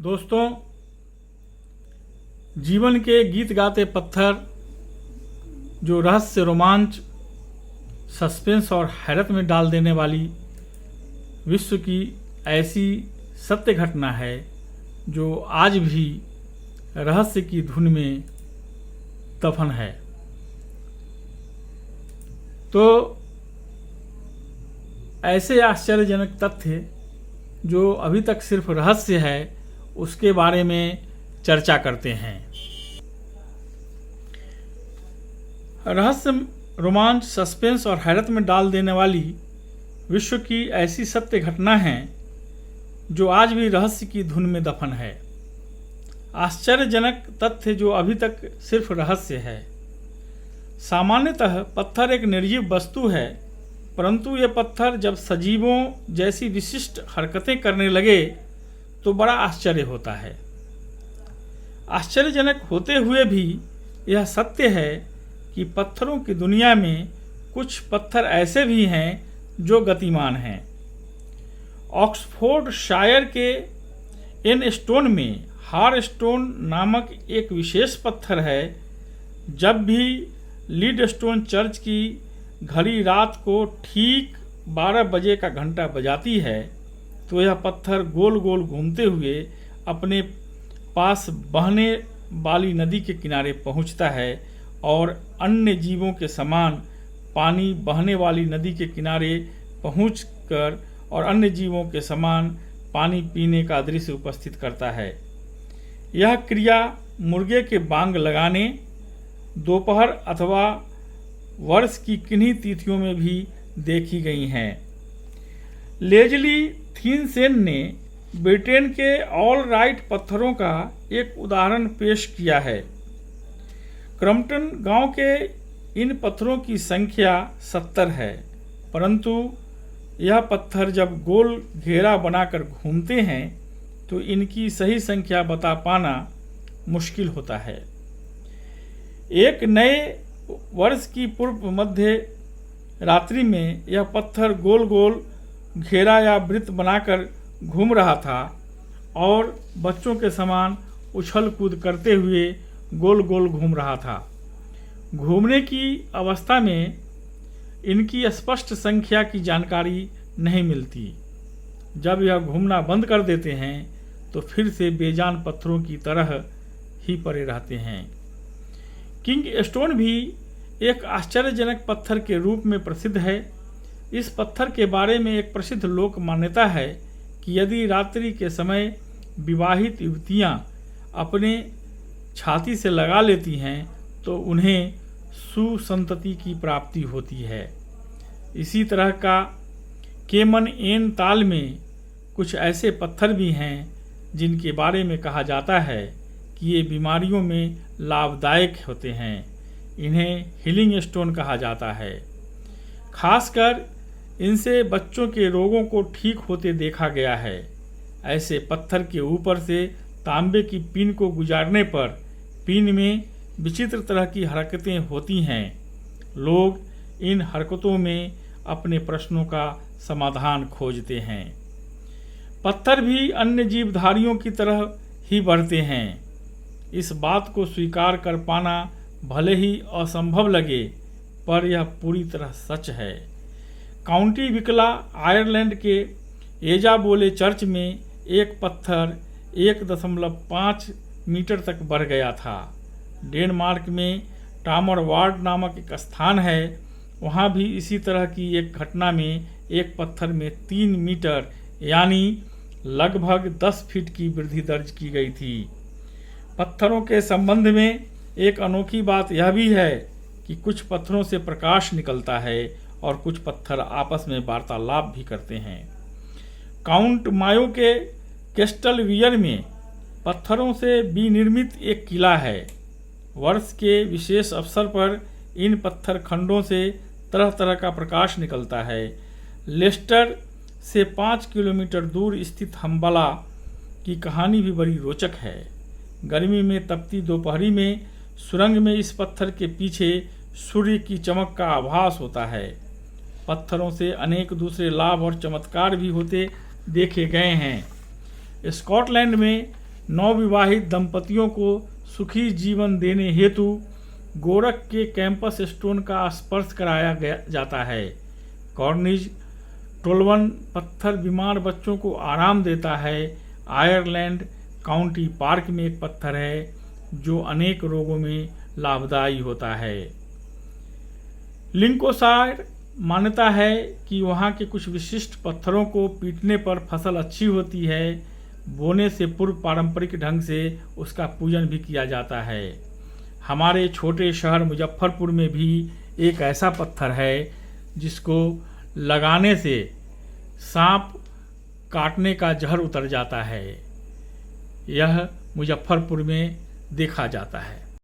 दोस्तों, जीवन के गीत गाते पत्थर जो रहस्य, रोमांच, सस्पेंस और हैरत में डाल देने वाली विश्व की ऐसी सत्य घटना है जो आज भी रहस्य की धुन में दफन है। तो ऐसे आश्चर्यजनक तथ्य जो अभी तक सिर्फ रहस्य है, उसके बारे में चर्चा करते हैं। रहस्य, रोमांच, सस्पेंस और हैरत में डाल देने वाली विश्व की ऐसी सत्य घटना है जो आज भी रहस्य की धुन में दफन है। आश्चर्यजनक तथ्य जो अभी तक सिर्फ रहस्य है। सामान्यतः पत्थर एक निर्जीव वस्तु है, परंतु ये पत्थर जब सजीवों जैसी विशिष्ट हरकतें करने लगे तो बड़ा आश्चर्य होता है। आश्चर्यजनक होते हुए भी यह सत्य है कि पत्थरों की दुनिया में कुछ पत्थर ऐसे भी हैं जो गतिमान हैं। ऑक्सफोर्डशायर के एन स्टोन में हार स्टोन नामक एक विशेष पत्थर है। जब भी लीडस्टोन चर्च की घड़ी रात को ठीक 12 बजे का घंटा बजाती है तो यह पत्थर गोल गोल घूमते हुए अपने पास बहने वाली नदी के किनारे पहुंचता है और अन्य जीवों के समान पानी बहने वाली नदी के किनारे पहुंचकर और अन्य जीवों के समान पानी पीने का दृश्य उपस्थित करता है। यह क्रिया मुर्गे के बांग लगाने, दोपहर अथवा वर्ष की किन्हीं तिथियों में भी देखी गई हैं। लेजली थीनसेन ने ब्रिटेन के ऑल राइट पत्थरों का एक उदाहरण पेश किया है। क्रम्पटन गांव के इन पत्थरों की संख्या 70 है, परंतु यह पत्थर जब गोल घेरा बनाकर घूमते हैं तो इनकी सही संख्या बता पाना मुश्किल होता है। एक नए वर्ष की पूर्व मध्य रात्रि में यह पत्थर गोल गोल घेरा या वृत्त बनाकर घूम रहा था और बच्चों के समान उछल कूद करते हुए गोल गोल घूम रहा था। घूमने की अवस्था में इनकी स्पष्ट संख्या की जानकारी नहीं मिलती। जब यह घूमना बंद कर देते हैं तो फिर से बेजान पत्थरों की तरह ही पड़े रहते हैं। किंग स्टोन भी एक आश्चर्यजनक पत्थर के रूप में प्रसिद्ध है। इस पत्थर के बारे में एक प्रसिद्ध लोक मान्यता है कि यदि रात्रि के समय विवाहित युवतियां अपने छाती से लगा लेती हैं तो उन्हें सुसंतति की प्राप्ति होती है। इसी तरह का केमन एन ताल में कुछ ऐसे पत्थर भी हैं जिनके बारे में कहा जाता है कि ये बीमारियों में लाभदायक होते हैं। इन्हें हीलिंग स्टोन कहा जाता है। खासकर इनसे बच्चों के रोगों को ठीक होते देखा गया है। ऐसे पत्थर के ऊपर से तांबे की पिन को गुजारने पर पिन में विचित्र तरह की हरकतें होती हैं। लोग इन हरकतों में अपने प्रश्नों का समाधान खोजते हैं। पत्थर भी अन्य जीवधारियों की तरह ही बढ़ते हैं। इस बात को स्वीकार कर पाना भले ही असंभव लगे, पर यह पूरी तरह सच है। काउंटी विकला आयरलैंड के एजाबोले चर्च में एक पत्थर 1.5 मीटर तक बढ़ गया था। डेनमार्क में टामरवार्ड नामक एक स्थान है, वहाँ भी इसी तरह की एक घटना में एक पत्थर में 3 मीटर यानी लगभग 10 फीट की वृद्धि दर्ज की गई थी। पत्थरों के संबंध में एक अनोखी बात यह भी है कि कुछ पत्थरों से प्रकाश निकलता है और कुछ पत्थर आपस में वार्तालाप भी करते हैं। काउंट मायो के कैस्टलवियर में पत्थरों से विनिर्मित एक किला है। वर्ष के विशेष अवसर पर इन पत्थर खंडों से तरह तरह का प्रकाश निकलता है। लेस्टर से 5 किलोमीटर दूर स्थित हम्बला की कहानी भी बड़ी रोचक है। गर्मी में तपती दोपहरी में सुरंग में इस पत्थर के पीछे सूर्य की चमक का आभास होता है। पत्थरों से अनेक दूसरे लाभ और चमत्कार भी होते देखे गए हैं। स्कॉटलैंड में नवविवाहित दंपतियों को सुखी जीवन देने हेतु गोरख के कैंपस स्टोन का स्पर्श कराया जाता है। कॉर्निश टोल्वन पत्थर बीमार बच्चों को आराम देता है। आयरलैंड काउंटी पार्क में एक पत्थर है जो अनेक रोगों में लाभदायी होता है। लिंकोशायर मान्यता है कि वहाँ के कुछ विशिष्ट पत्थरों को पीटने पर फसल अच्छी होती है। बोने से पूर्व पारंपरिक ढंग से उसका पूजन भी किया जाता है। हमारे छोटे शहर मुजफ्फरपुर में भी एक ऐसा पत्थर है जिसको लगाने से सांप काटने का जहर उतर जाता है। यह मुजफ्फरपुर में देखा जाता है।